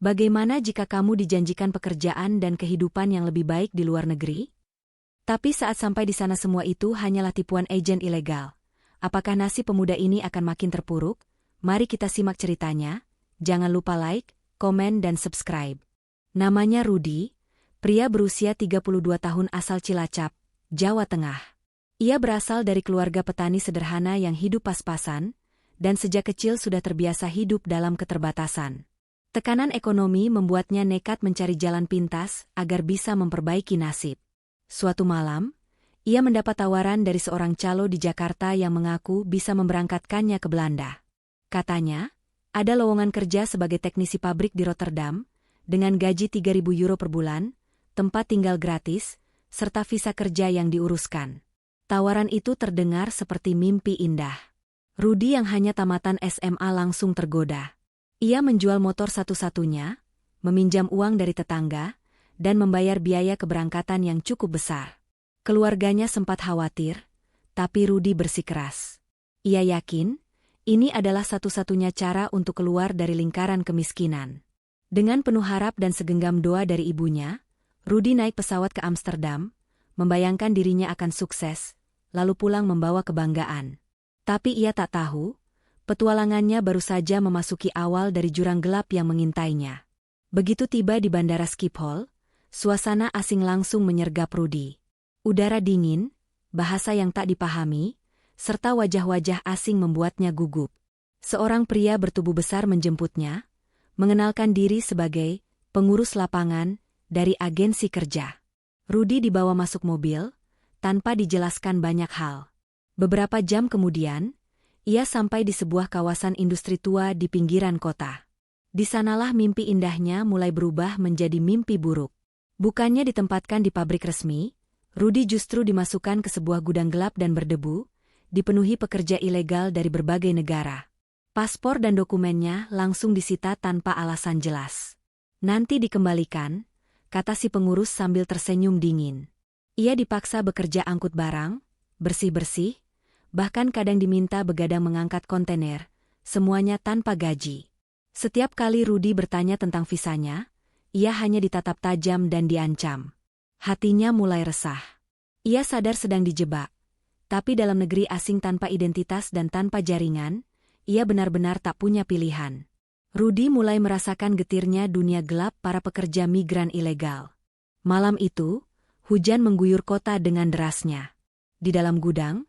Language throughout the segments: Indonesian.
Bagaimana jika kamu dijanjikan pekerjaan dan kehidupan yang lebih baik di luar negeri? Tapi saat sampai di sana semua itu hanyalah tipuan agen ilegal. Apakah nasib pemuda ini akan makin terpuruk? Mari kita simak ceritanya. Jangan lupa like, komen dan subscribe. Namanya Rudy, pria berusia 32 tahun asal Cilacap, Jawa Tengah. Ia berasal dari keluarga petani sederhana yang hidup pas-pasan, dan sejak kecil sudah terbiasa hidup dalam keterbatasan. Tekanan ekonomi membuatnya nekat mencari jalan pintas agar bisa memperbaiki nasib. Suatu malam, ia mendapat tawaran dari seorang calo di Jakarta yang mengaku bisa memberangkatkannya ke Belanda. Katanya, ada lowongan kerja sebagai teknisi pabrik di Rotterdam, dengan gaji 3.000 euro per bulan, tempat tinggal gratis, serta visa kerja yang diuruskan. Tawaran itu terdengar seperti mimpi indah. Rudy yang hanya tamatan SMA langsung tergoda. Ia menjual motor satu-satunya, meminjam uang dari tetangga, dan membayar biaya keberangkatan yang cukup besar. Keluarganya sempat khawatir, tapi Rudy bersikeras. Ia yakin, ini adalah satu-satunya cara untuk keluar dari lingkaran kemiskinan. Dengan penuh harap dan segenggam doa dari ibunya, Rudy naik pesawat ke Amsterdam, membayangkan dirinya akan sukses, lalu pulang membawa kebanggaan. Tapi ia tak tahu, petualangannya baru saja memasuki awal dari jurang gelap yang mengintainya. Begitu tiba di Bandara Schiphol, suasana asing langsung menyergap Rudy. Udara dingin, bahasa yang tak dipahami, serta wajah-wajah asing membuatnya gugup. Seorang pria bertubuh besar menjemputnya, mengenalkan diri sebagai pengurus lapangan dari agensi kerja. Rudy dibawa masuk mobil, tanpa dijelaskan banyak hal. Beberapa jam kemudian, ia sampai di sebuah kawasan industri tua di pinggiran kota. Di sanalah mimpi indahnya mulai berubah menjadi mimpi buruk. Bukannya ditempatkan di pabrik resmi, Rudy justru dimasukkan ke sebuah gudang gelap dan berdebu, dipenuhi pekerja ilegal dari berbagai negara. Paspor dan dokumennya langsung disita tanpa alasan jelas. Nanti dikembalikan, kata si pengurus sambil tersenyum dingin. Ia dipaksa bekerja angkut barang, bersih-bersih, bahkan kadang diminta begadang mengangkat kontainer, semuanya tanpa gaji. Setiap kali Rudy bertanya tentang visanya, ia hanya ditatap tajam dan diancam. Hatinya mulai resah. Ia sadar sedang dijebak. Tapi dalam negeri asing tanpa identitas dan tanpa jaringan, ia benar-benar tak punya pilihan. Rudy mulai merasakan getirnya dunia gelap para pekerja migran ilegal. Malam itu, hujan mengguyur kota dengan derasnya. Di dalam gudang,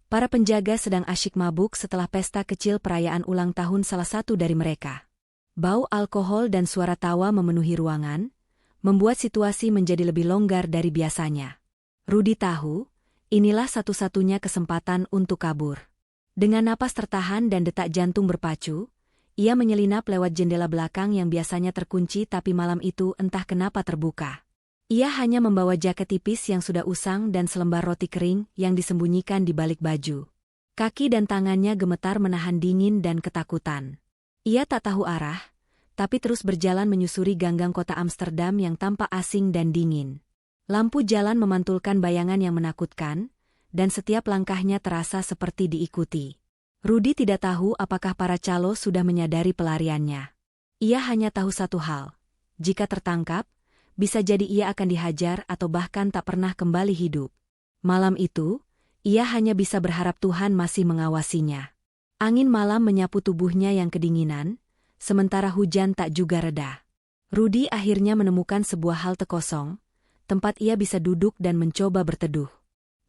para penjaga sedang asyik mabuk setelah pesta kecil perayaan ulang tahun salah satu dari mereka. Bau alkohol dan suara tawa memenuhi ruangan, membuat situasi menjadi lebih longgar dari biasanya. Rudy tahu, inilah satu-satunya kesempatan untuk kabur. Dengan napas tertahan dan detak jantung berpacu, ia menyelinap lewat jendela belakang yang biasanya terkunci tapi malam itu entah kenapa terbuka. Ia hanya membawa jaket tipis yang sudah usang dan selembar roti kering yang disembunyikan di balik baju. Kaki dan tangannya gemetar menahan dingin dan ketakutan. Ia tak tahu arah, tapi terus berjalan menyusuri ganggang kota Amsterdam yang tampak asing dan dingin. Lampu jalan memantulkan bayangan yang menakutkan, dan setiap langkahnya terasa seperti diikuti. Rudy tidak tahu apakah para calo sudah menyadari pelariannya. Ia hanya tahu satu hal, jika tertangkap, bisa jadi ia akan dihajar atau bahkan tak pernah kembali hidup. Malam itu, ia hanya bisa berharap Tuhan masih mengawasinya. Angin malam menyapu tubuhnya yang kedinginan, sementara hujan tak juga reda. Rudy akhirnya menemukan sebuah halte kosong, tempat ia bisa duduk dan mencoba berteduh.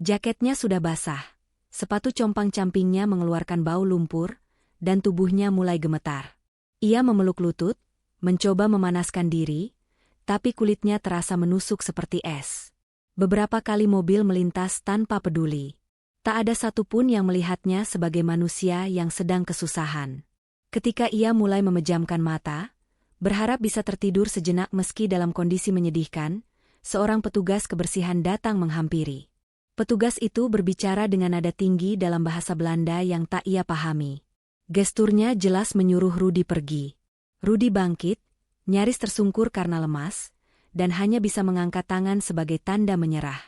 Jaketnya sudah basah, sepatu compang-campingnya mengeluarkan bau lumpur, dan tubuhnya mulai gemetar. Ia memeluk lutut, mencoba memanaskan diri, tapi kulitnya terasa menusuk seperti es. Beberapa kali mobil melintas tanpa peduli. Tak ada satupun yang melihatnya sebagai manusia yang sedang kesusahan. Ketika ia mulai memejamkan mata, berharap bisa tertidur sejenak meski dalam kondisi menyedihkan, seorang petugas kebersihan datang menghampiri. Petugas itu berbicara dengan nada tinggi dalam bahasa Belanda yang tak ia pahami. Gesturnya jelas menyuruh Rudy pergi. Rudy bangkit, nyaris tersungkur karena lemas, dan hanya bisa mengangkat tangan sebagai tanda menyerah.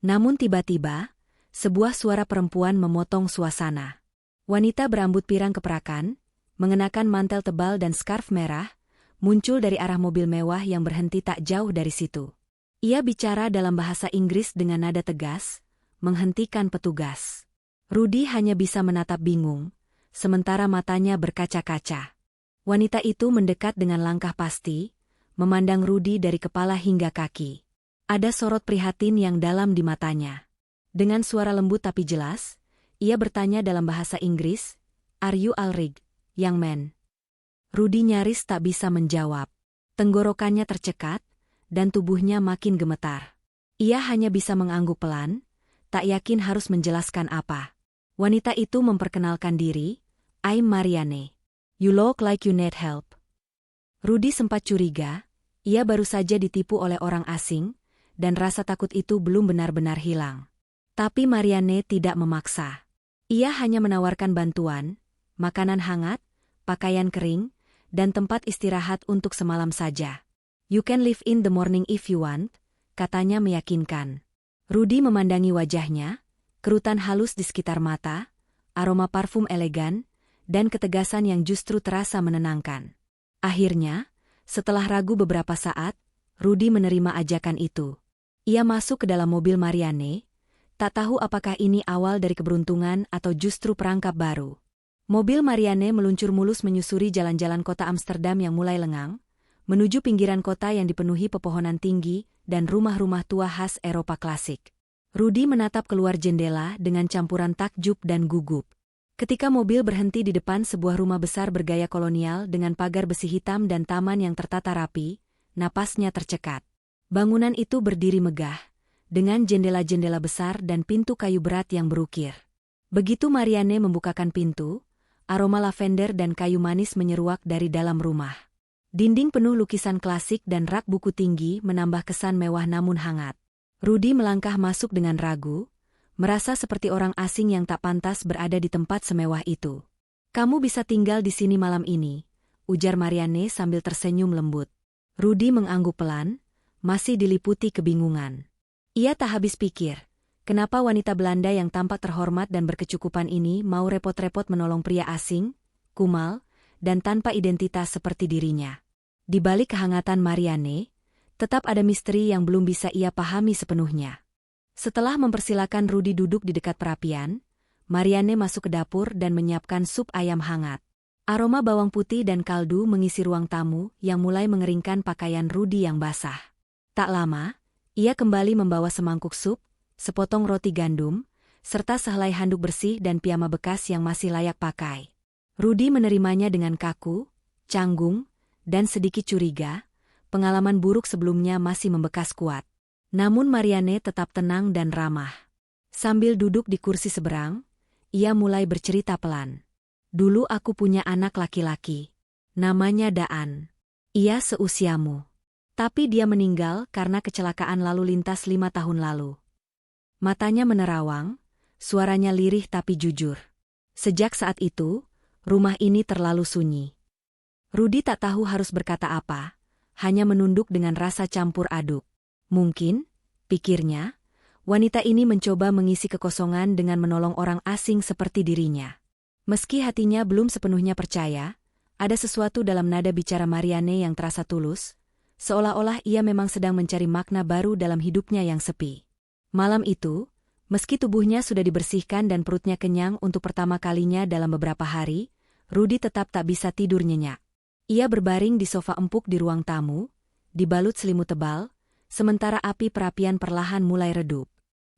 Namun tiba-tiba, sebuah suara perempuan memotong suasana. Wanita berambut pirang keperakan, mengenakan mantel tebal dan skarf merah, muncul dari arah mobil mewah yang berhenti tak jauh dari situ. Ia bicara dalam bahasa Inggris dengan nada tegas, menghentikan petugas. Rudy hanya bisa menatap bingung, sementara matanya berkaca-kaca. Wanita itu mendekat dengan langkah pasti, memandang Rudy dari kepala hingga kaki. Ada sorot prihatin yang dalam di matanya. Dengan suara lembut tapi jelas, ia bertanya dalam bahasa Inggris, "Are you alright, young man?" Rudy nyaris tak bisa menjawab. Tenggorokannya tercekat, dan tubuhnya makin gemetar. Ia hanya bisa mengangguk pelan, tak yakin harus menjelaskan apa. Wanita itu memperkenalkan diri, "I'm Marianne. You look like you need help." Rudy sempat curiga, ia baru saja ditipu oleh orang asing, dan rasa takut itu belum benar-benar hilang. Tapi Marianne tidak memaksa. Ia hanya menawarkan bantuan, makanan hangat, pakaian kering, dan tempat istirahat untuk semalam saja. "You can leave in the morning if you want," katanya meyakinkan. Rudy memandangi wajahnya, kerutan halus di sekitar mata, aroma parfum elegan, dan ketegasan yang justru terasa menenangkan. Akhirnya, setelah ragu beberapa saat, Rudy menerima ajakan itu. Ia masuk ke dalam mobil Marianne, tak tahu apakah ini awal dari keberuntungan atau justru perangkap baru. Mobil Marianne meluncur mulus menyusuri jalan-jalan kota Amsterdam yang mulai lengang, menuju pinggiran kota yang dipenuhi pepohonan tinggi dan rumah-rumah tua khas Eropa klasik. Rudy menatap keluar jendela dengan campuran takjub dan gugup. Ketika mobil berhenti di depan sebuah rumah besar bergaya kolonial dengan pagar besi hitam dan taman yang tertata rapi, napasnya tercekat. Bangunan itu berdiri megah, dengan jendela-jendela besar dan pintu kayu berat yang berukir. Begitu Marianne membukakan pintu, aroma lavender dan kayu manis menyeruak dari dalam rumah. Dinding penuh lukisan klasik dan rak buku tinggi menambah kesan mewah namun hangat. Rudy melangkah masuk dengan ragu, merasa seperti orang asing yang tak pantas berada di tempat semewah itu. "Kamu bisa tinggal di sini malam ini," ujar Marianne sambil tersenyum lembut. Rudy mengangguk pelan, masih diliputi kebingungan. Ia tak habis pikir, kenapa wanita Belanda yang tampak terhormat dan berkecukupan ini mau repot-repot menolong pria asing, kumal, dan tanpa identitas seperti dirinya. Di balik kehangatan Marianne, tetap ada misteri yang belum bisa ia pahami sepenuhnya. Setelah mempersilakan Rudy duduk di dekat perapian, Marianne masuk ke dapur dan menyiapkan sup ayam hangat. Aroma bawang putih dan kaldu mengisi ruang tamu yang mulai mengeringkan pakaian Rudy yang basah. Tak lama, ia kembali membawa semangkuk sup, sepotong roti gandum, serta sehelai handuk bersih dan piyama bekas yang masih layak pakai. Rudy menerimanya dengan kaku, canggung, dan sedikit curiga, pengalaman buruk sebelumnya masih membekas kuat. Namun Marianne tetap tenang dan ramah. Sambil duduk di kursi seberang, ia mulai bercerita pelan. "Dulu aku punya anak laki-laki. Namanya Daan. Ia seusiamu. Tapi dia meninggal karena kecelakaan lalu lintas 5 tahun lalu." Matanya menerawang, suaranya lirih tapi jujur. Sejak saat itu, rumah ini terlalu sunyi. Rudy tak tahu harus berkata apa, hanya menunduk dengan rasa campur aduk. Mungkin, pikirnya, wanita ini mencoba mengisi kekosongan dengan menolong orang asing seperti dirinya. Meski hatinya belum sepenuhnya percaya, ada sesuatu dalam nada bicara Marianne yang terasa tulus, seolah-olah ia memang sedang mencari makna baru dalam hidupnya yang sepi. Malam itu, meski tubuhnya sudah dibersihkan dan perutnya kenyang untuk pertama kalinya dalam beberapa hari, Rudy tetap tak bisa tidur nyenyak. Ia berbaring di sofa empuk di ruang tamu, dibalut selimut tebal, sementara api perapian perlahan mulai redup.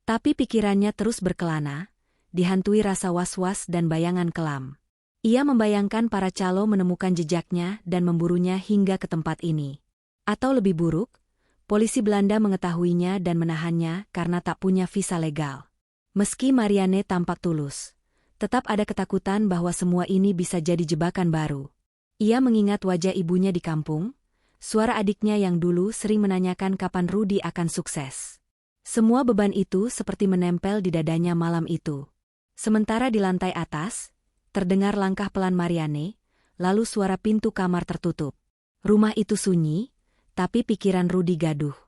Tapi pikirannya terus berkelana, dihantui rasa was-was dan bayangan kelam. Ia membayangkan para calo menemukan jejaknya dan memburunya hingga ke tempat ini. Atau lebih buruk, polisi Belanda mengetahuinya dan menahannya karena tak punya visa legal. Meski Marianne tampak tulus, tetap ada ketakutan bahwa semua ini bisa jadi jebakan baru. Ia mengingat wajah ibunya di kampung, suara adiknya yang dulu sering menanyakan kapan Rudy akan sukses. Semua beban itu seperti menempel di dadanya malam itu. Sementara di lantai atas, terdengar langkah pelan Marianne, lalu suara pintu kamar tertutup. Rumah itu sunyi, tapi pikiran Rudy gaduh.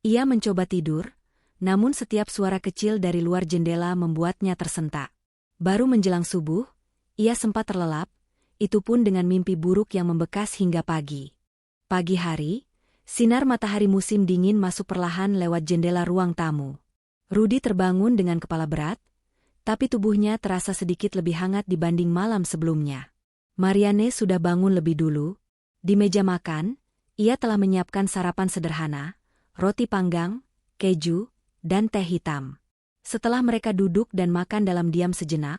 Ia mencoba tidur, namun setiap suara kecil dari luar jendela membuatnya tersentak. Baru menjelang subuh, ia sempat terlelap, itu pun dengan mimpi buruk yang membekas hingga pagi. Pagi hari, sinar matahari musim dingin masuk perlahan lewat jendela ruang tamu. Rudy terbangun dengan kepala berat, tapi tubuhnya terasa sedikit lebih hangat dibanding malam sebelumnya. Marianne sudah bangun lebih dulu. Di meja makan, ia telah menyiapkan sarapan sederhana, roti panggang, keju, dan teh hitam. Setelah mereka duduk dan makan dalam diam sejenak,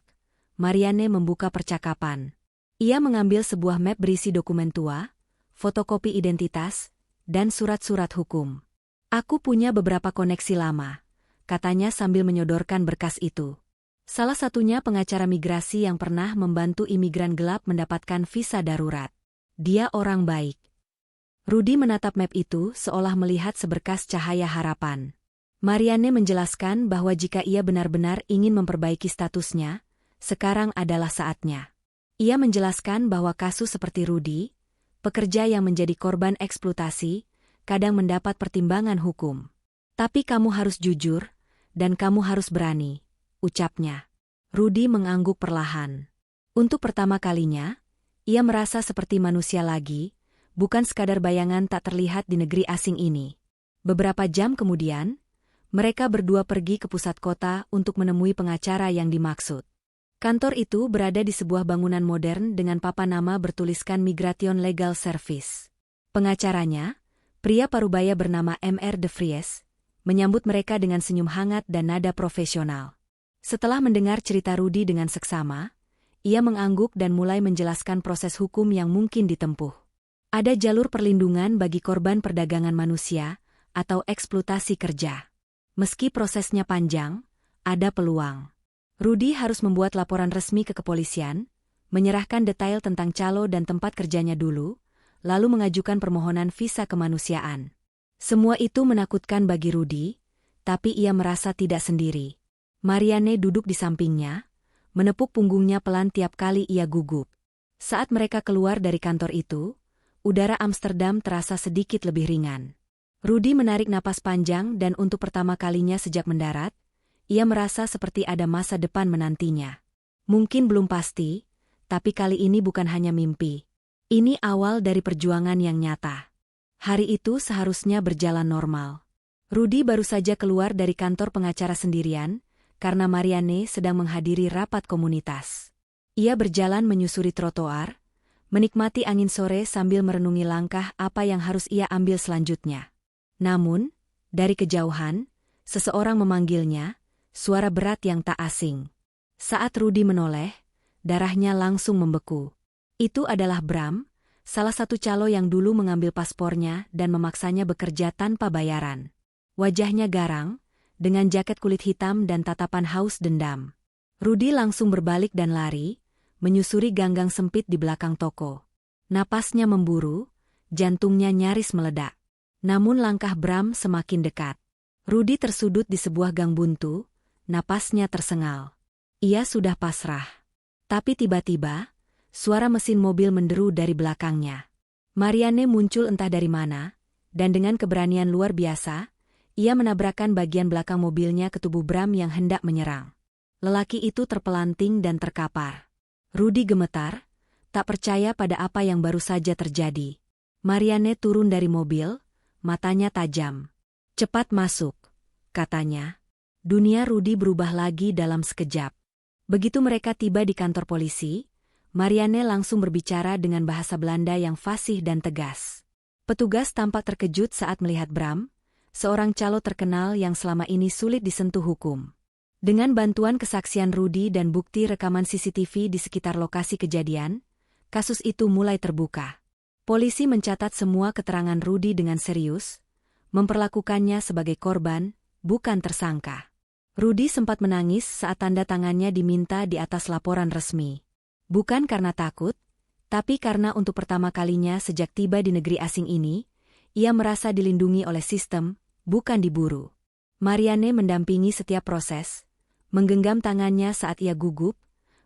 Marianne membuka percakapan. Ia mengambil sebuah map berisi dokumen tua, fotokopi identitas, dan surat-surat hukum. Aku punya beberapa koneksi lama, katanya sambil menyodorkan berkas itu. Salah satunya pengacara migrasi yang pernah membantu imigran gelap mendapatkan visa darurat. Dia orang baik. Rudy menatap map itu seolah melihat seberkas cahaya harapan. Marianne menjelaskan bahwa jika ia benar-benar ingin memperbaiki statusnya, sekarang adalah saatnya. Ia menjelaskan bahwa kasus seperti Rudy, pekerja yang menjadi korban eksploitasi, kadang mendapat pertimbangan hukum. Tapi kamu harus jujur, dan kamu harus berani, ucapnya. Rudy mengangguk perlahan. Untuk pertama kalinya, ia merasa seperti manusia lagi, bukan sekadar bayangan tak terlihat di negeri asing ini. Beberapa jam kemudian, mereka berdua pergi ke pusat kota untuk menemui pengacara yang dimaksud. Kantor itu berada di sebuah bangunan modern dengan papan nama bertuliskan Migration Legal Service. Pengacaranya, pria parubaya bernama Mr. De Vries, menyambut mereka dengan senyum hangat dan nada profesional. Setelah mendengar cerita Rudy dengan seksama, ia mengangguk dan mulai menjelaskan proses hukum yang mungkin ditempuh. Ada jalur perlindungan bagi korban perdagangan manusia atau eksploitasi kerja. Meski prosesnya panjang, ada peluang. Rudy harus membuat laporan resmi ke kepolisian, menyerahkan detail tentang calo dan tempat kerjanya dulu, lalu mengajukan permohonan visa kemanusiaan. Semua itu menakutkan bagi Rudy, tapi ia merasa tidak sendiri. Marianne duduk di sampingnya, menepuk punggungnya pelan tiap kali ia gugup. Saat mereka keluar dari kantor itu, udara Amsterdam terasa sedikit lebih ringan. Rudy menarik napas panjang dan untuk pertama kalinya sejak mendarat, ia merasa seperti ada masa depan menantinya. Mungkin belum pasti, tapi kali ini bukan hanya mimpi. Ini awal dari perjuangan yang nyata. Hari itu seharusnya berjalan normal. Rudy baru saja keluar dari kantor pengacara sendirian, karena Marianne sedang menghadiri rapat komunitas. Ia berjalan menyusuri trotoar, menikmati angin sore sambil merenungi langkah apa yang harus ia ambil selanjutnya. Namun, dari kejauhan, seseorang memanggilnya, suara berat yang tak asing. Saat Rudy menoleh, darahnya langsung membeku. Itu adalah Bram, salah satu calo yang dulu mengambil paspornya dan memaksanya bekerja tanpa bayaran. Wajahnya garang, dengan jaket kulit hitam dan tatapan haus dendam. Rudy langsung berbalik dan lari, menyusuri ganggang sempit di belakang toko. Napasnya memburu, jantungnya nyaris meledak. Namun langkah Bram semakin dekat. Rudy tersudut di sebuah gang buntu, napasnya tersengal. Ia sudah pasrah. Tapi tiba-tiba, suara mesin mobil menderu dari belakangnya. Marianne muncul entah dari mana, dan dengan keberanian luar biasa, ia menabrakkan bagian belakang mobilnya ke tubuh Bram yang hendak menyerang. Lelaki itu terpelanting dan terkapar. Rudy gemetar, tak percaya pada apa yang baru saja terjadi. Marianne turun dari mobil, matanya tajam. "Cepat masuk," katanya. Dunia Rudy berubah lagi dalam sekejap. Begitu mereka tiba di kantor polisi, Marianne langsung berbicara dengan bahasa Belanda yang fasih dan tegas. Petugas tampak terkejut saat melihat Bram, seorang calo terkenal yang selama ini sulit disentuh hukum. Dengan bantuan kesaksian Rudy dan bukti rekaman CCTV di sekitar lokasi kejadian, kasus itu mulai terbuka. Polisi mencatat semua keterangan Rudy dengan serius, memperlakukannya sebagai korban, bukan tersangka. Rudy sempat menangis saat tanda tangannya diminta di atas laporan resmi. Bukan karena takut, tapi karena untuk pertama kalinya sejak tiba di negeri asing ini, ia merasa dilindungi oleh sistem, bukan diburu. Marianne mendampingi setiap proses, menggenggam tangannya saat ia gugup,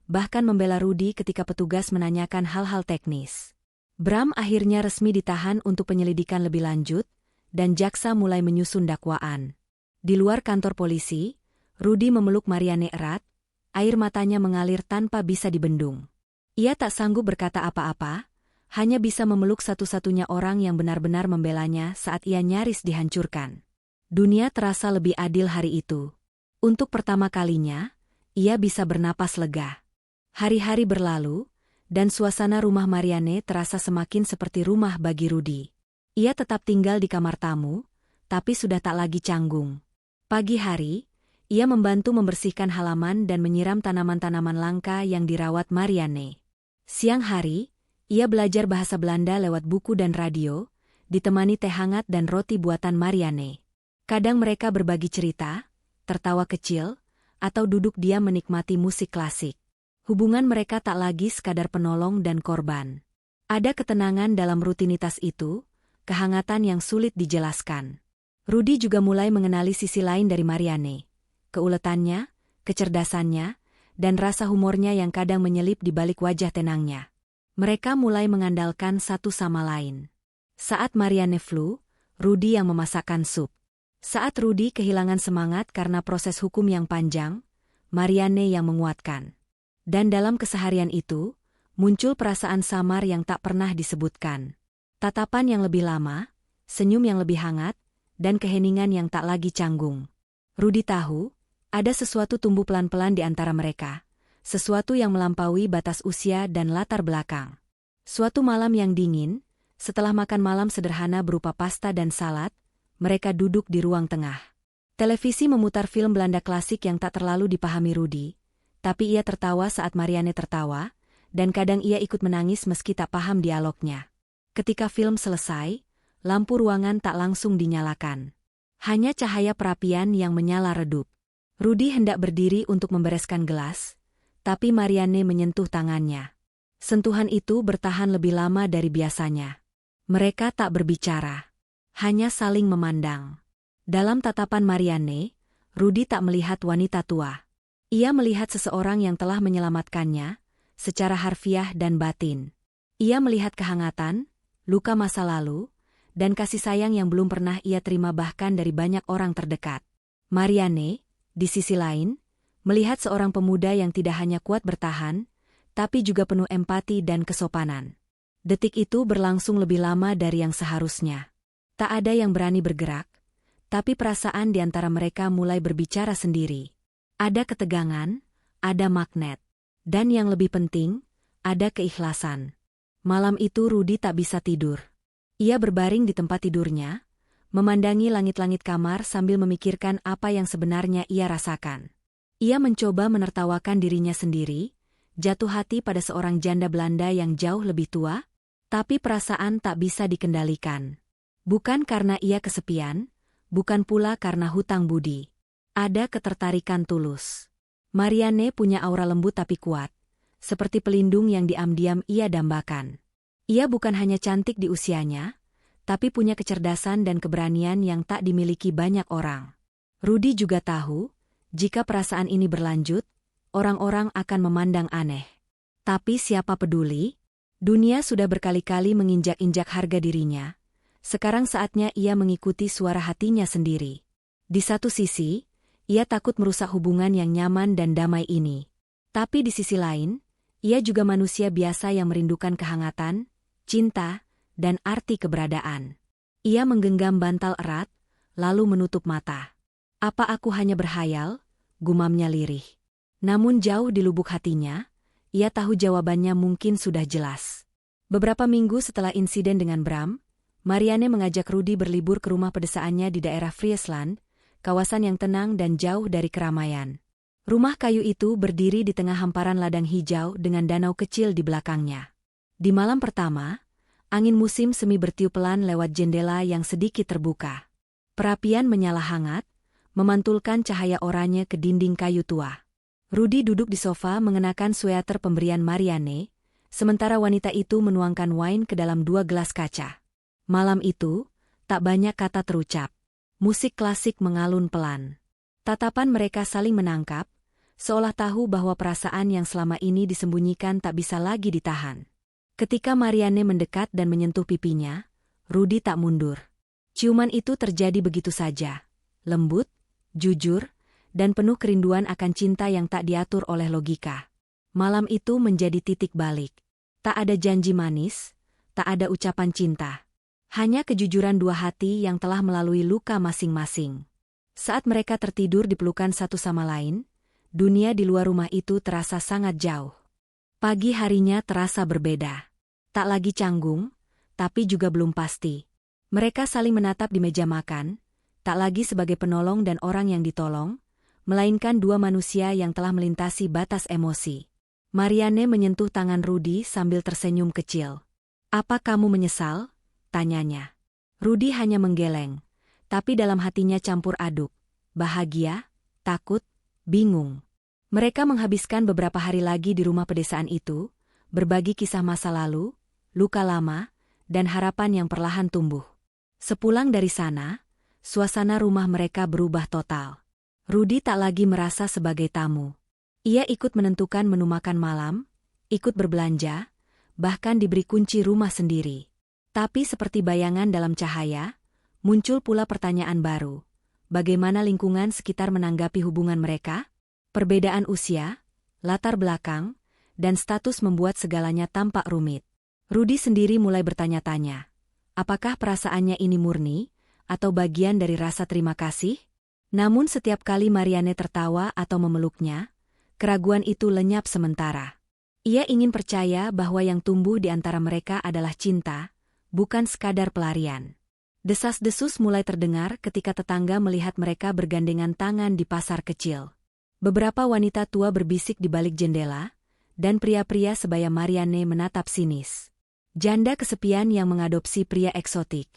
bahkan membela Rudy ketika petugas menanyakan hal-hal teknis. Bram akhirnya resmi ditahan untuk penyelidikan lebih lanjut, dan jaksa mulai menyusun dakwaan. Di luar kantor polisi, Rudy memeluk Marianne erat, air matanya mengalir tanpa bisa dibendung. Ia tak sanggup berkata apa-apa, Hanya bisa memeluk satu-satunya orang yang benar-benar membelanya saat ia nyaris dihancurkan. Dunia terasa lebih adil hari itu. Untuk pertama kalinya, ia bisa bernapas lega. Hari-hari berlalu, dan suasana rumah Marianne terasa semakin seperti rumah bagi Rudy. Ia tetap tinggal di kamar tamu, tapi sudah tak lagi canggung. Pagi hari, ia membantu membersihkan halaman dan menyiram tanaman-tanaman langka yang dirawat Marianne. Siang hari, ia belajar bahasa Belanda lewat buku dan radio, ditemani teh hangat dan roti buatan Marianne. Kadang mereka berbagi cerita, tertawa kecil, atau duduk diam menikmati musik klasik. Hubungan mereka tak lagi sekadar penolong dan korban. Ada ketenangan dalam rutinitas itu, kehangatan yang sulit dijelaskan. Rudy juga mulai mengenali sisi lain dari Marianne. Keuletannya, kecerdasannya, dan rasa humornya yang kadang menyelip di balik wajah tenangnya. Mereka mulai mengandalkan satu sama lain. Saat Marianne flu, Rudy yang memasakkan sup. Saat Rudy kehilangan semangat karena proses hukum yang panjang, Marianne yang menguatkan. Dan dalam keseharian itu, muncul perasaan samar yang tak pernah disebutkan. Tatapan yang lebih lama, senyum yang lebih hangat, dan keheningan yang tak lagi canggung. Rudy tahu, ada sesuatu tumbuh pelan-pelan di antara mereka, sesuatu yang melampaui batas usia dan latar belakang. Suatu malam yang dingin, setelah makan malam sederhana berupa pasta dan salad, mereka duduk di ruang tengah. Televisi memutar film Belanda klasik yang tak terlalu dipahami Rudy, tapi ia tertawa saat Marianne tertawa, dan kadang ia ikut menangis meski tak paham dialognya. Ketika film selesai, lampu ruangan tak langsung dinyalakan. Hanya cahaya perapian yang menyala redup. Rudy hendak berdiri untuk membereskan gelas, tapi Marianne menyentuh tangannya. Sentuhan itu bertahan lebih lama dari biasanya. Mereka tak berbicara, hanya saling memandang. Dalam tatapan Marianne, Rudy tak melihat wanita tua. Ia melihat seseorang yang telah menyelamatkannya, secara harfiah dan batin. Ia melihat kehangatan, luka masa lalu, dan kasih sayang yang belum pernah ia terima bahkan dari banyak orang terdekat. Marianne, di sisi lain, melihat seorang pemuda yang tidak hanya kuat bertahan, tapi juga penuh empati dan kesopanan. Detik itu berlangsung lebih lama dari yang seharusnya. Tak ada yang berani bergerak, tapi perasaan di antara mereka mulai berbicara sendiri. Ada ketegangan, ada magnet, dan yang lebih penting, ada keikhlasan. Malam itu Rudy tak bisa tidur. Ia berbaring di tempat tidurnya, memandangi langit-langit kamar sambil memikirkan apa yang sebenarnya ia rasakan. Ia mencoba menertawakan dirinya sendiri, jatuh hati pada seorang janda Belanda yang jauh lebih tua, tapi perasaan tak bisa dikendalikan. Bukan karena ia kesepian, bukan pula karena hutang budi. Ada ketertarikan tulus. Marianne punya aura lembut tapi kuat, seperti pelindung yang diam-diam ia dambakan. Ia bukan hanya cantik di usianya, tapi punya kecerdasan dan keberanian yang tak dimiliki banyak orang. Rudy juga tahu, jika perasaan ini berlanjut, orang-orang akan memandang aneh. Tapi siapa peduli? Dunia sudah berkali-kali menginjak-injak harga dirinya. Sekarang saatnya ia mengikuti suara hatinya sendiri. Di satu sisi, ia takut merusak hubungan yang nyaman dan damai ini. Tapi di sisi lain, ia juga manusia biasa yang merindukan kehangatan, cinta, dan arti keberadaan. Ia menggenggam bantal erat, lalu menutup mata. Apa aku hanya berhayal? Gumamnya lirih. Namun jauh di lubuk hatinya, ia tahu jawabannya mungkin sudah jelas. Beberapa minggu setelah insiden dengan Bram, Marianne mengajak Rudy berlibur ke rumah pedesaannya di daerah Friesland, kawasan yang tenang dan jauh dari keramaian. Rumah kayu itu berdiri di tengah hamparan ladang hijau dengan danau kecil di belakangnya. Di malam pertama, angin musim semi bertiup pelan lewat jendela yang sedikit terbuka. Perapian menyala hangat, memantulkan cahaya oranye ke dinding kayu tua. Rudy duduk di sofa mengenakan sweater pemberian Marianne, sementara wanita itu menuangkan wine ke dalam 2 gelas kaca. Malam itu, tak banyak kata terucap. Musik klasik mengalun pelan. Tatapan mereka saling menangkap, seolah tahu bahwa perasaan yang selama ini disembunyikan tak bisa lagi ditahan. Ketika Marianne mendekat dan menyentuh pipinya, Rudy tak mundur. Ciuman itu terjadi begitu saja, lembut, jujur, dan penuh kerinduan akan cinta yang tak diatur oleh logika. Malam itu menjadi titik balik. Tak ada janji manis, tak ada ucapan cinta. Hanya kejujuran dua hati yang telah melalui luka masing-masing. Saat mereka tertidur di pelukan satu sama lain, dunia di luar rumah itu terasa sangat jauh. Pagi harinya terasa berbeda. Tak lagi canggung, tapi juga belum pasti. Mereka saling menatap di meja makan, tak lagi sebagai penolong dan orang yang ditolong, melainkan dua manusia yang telah melintasi batas emosi. Marianne menyentuh tangan Rudy sambil tersenyum kecil. "Apa kamu menyesal?" tanyanya. Rudy hanya menggeleng, tapi dalam hatinya campur aduk. Bahagia, takut, bingung. Mereka menghabiskan beberapa hari lagi di rumah pedesaan itu, berbagi kisah masa lalu, luka lama, dan harapan yang perlahan tumbuh. Sepulang dari sana, suasana rumah mereka berubah total. Rudy tak lagi merasa sebagai tamu. Ia ikut menentukan menu makan malam, ikut berbelanja, bahkan diberi kunci rumah sendiri. Tapi seperti bayangan dalam cahaya, muncul pula pertanyaan baru. Bagaimana lingkungan sekitar menanggapi hubungan mereka? Perbedaan usia, latar belakang, dan status membuat segalanya tampak rumit. Rudy sendiri mulai bertanya-tanya, apakah perasaannya ini murni, atau bagian dari rasa terima kasih? Namun setiap kali Marianne tertawa atau memeluknya, keraguan itu lenyap sementara. Ia ingin percaya bahwa yang tumbuh di antara mereka adalah cinta, bukan sekadar pelarian. Desas-desus mulai terdengar ketika tetangga melihat mereka bergandengan tangan di pasar kecil. Beberapa wanita tua berbisik di balik jendela, dan pria-pria sebaya Marianne menatap sinis. Janda kesepian yang mengadopsi pria eksotik.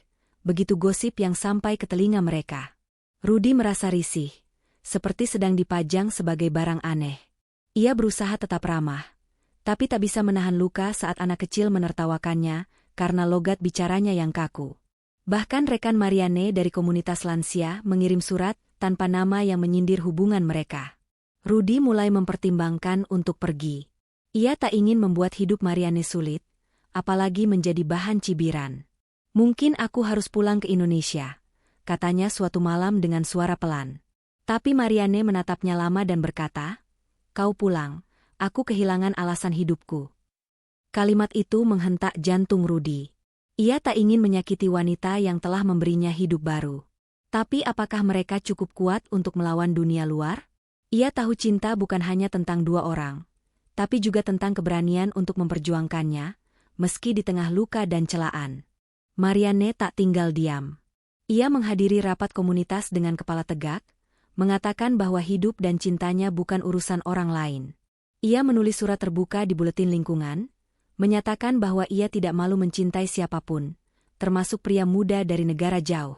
Begitu gosip yang sampai ke telinga mereka. Rudy merasa risih, seperti sedang dipajang sebagai barang aneh. Ia berusaha tetap ramah, tapi tak bisa menahan luka saat anak kecil menertawakannya karena logat bicaranya yang kaku. Bahkan rekan Marianne dari komunitas lansia mengirim surat tanpa nama yang menyindir hubungan mereka. Rudy mulai mempertimbangkan untuk pergi. Ia tak ingin membuat hidup Marianne sulit, apalagi menjadi bahan cibiran. "Mungkin aku harus pulang ke Indonesia," katanya suatu malam dengan suara pelan. Tapi Marianne menatapnya lama dan berkata, "Kau pulang, aku kehilangan alasan hidupku." Kalimat itu menghentak jantung Rudy. Ia tak ingin menyakiti wanita yang telah memberinya hidup baru. Tapi apakah mereka cukup kuat untuk melawan dunia luar? Ia tahu cinta bukan hanya tentang dua orang, tapi juga tentang keberanian untuk memperjuangkannya, meski di tengah luka dan celaan. Marianne tak tinggal diam. Ia menghadiri rapat komunitas dengan kepala tegak, mengatakan bahwa hidup dan cintanya bukan urusan orang lain. Ia menulis surat terbuka di buletin lingkungan, menyatakan bahwa ia tidak malu mencintai siapapun, termasuk pria muda dari negara jauh.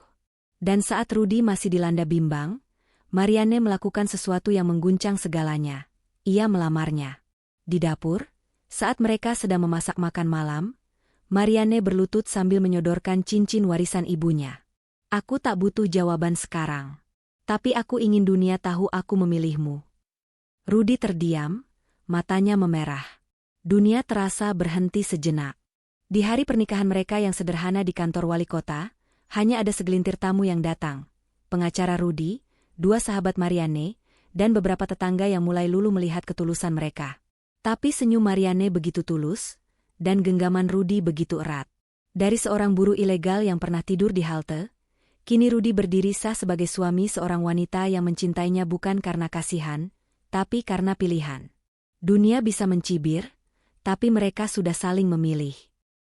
Dan saat Rudy masih dilanda bimbang, Marianne melakukan sesuatu yang mengguncang segalanya. Ia melamarnya. Di dapur, saat mereka sedang memasak makan malam, Marianne berlutut sambil menyodorkan cincin warisan ibunya. "Aku tak butuh jawaban sekarang. Tapi aku ingin dunia tahu aku memilihmu." Rudy terdiam, matanya memerah. Dunia terasa berhenti sejenak. Di hari pernikahan mereka yang sederhana di kantor wali kota, hanya ada segelintir tamu yang datang. Pengacara Rudy, dua sahabat Marianne, dan beberapa tetangga yang mulai lulu melihat ketulusan mereka. Tapi senyum Marianne begitu tulus, dan genggaman Rudy begitu erat. Dari seorang buruh ilegal yang pernah tidur di halte, kini Rudy berdiri sah sebagai suami seorang wanita yang mencintainya bukan karena kasihan, tapi karena pilihan. Dunia bisa mencibir, tapi mereka sudah saling memilih.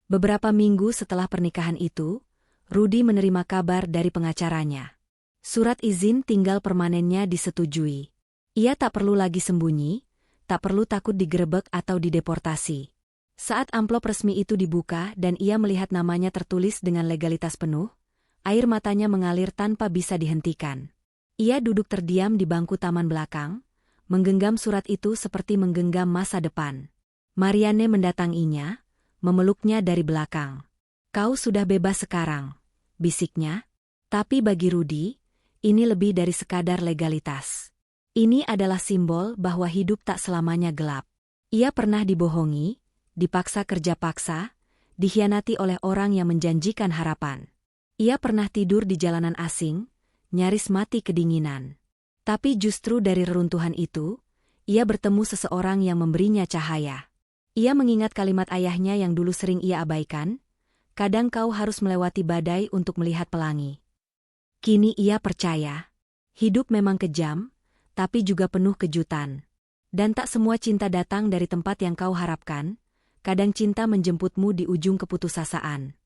Beberapa minggu setelah pernikahan itu, Rudy menerima kabar dari pengacaranya. Surat izin tinggal permanennya disetujui. Ia tak perlu lagi sembunyi, tak perlu takut digerebek atau dideportasi. Saat amplop resmi itu dibuka dan ia melihat namanya tertulis dengan legalitas penuh, air matanya mengalir tanpa bisa dihentikan. Ia duduk terdiam di bangku taman belakang, menggenggam surat itu seperti menggenggam masa depan. Marianne mendatanginya, memeluknya dari belakang. "Kau sudah bebas sekarang," bisiknya. Tapi bagi Rudy, ini lebih dari sekadar legalitas. Ini adalah simbol bahwa hidup tak selamanya gelap. Ia pernah dibohongi, dipaksa kerja paksa, dikhianati oleh orang yang menjanjikan harapan. Ia pernah tidur di jalanan asing, nyaris mati kedinginan. Tapi justru dari reruntuhan itu, ia bertemu seseorang yang memberinya cahaya. Ia mengingat kalimat ayahnya yang dulu sering ia abaikan, Kadang kau harus melewati badai untuk melihat pelangi. Kini ia percaya. Hidup memang kejam, tapi juga penuh kejutan. Dan tak semua cinta datang dari tempat yang kau harapkan, kadang cinta menjemputmu di ujung keputusasaan.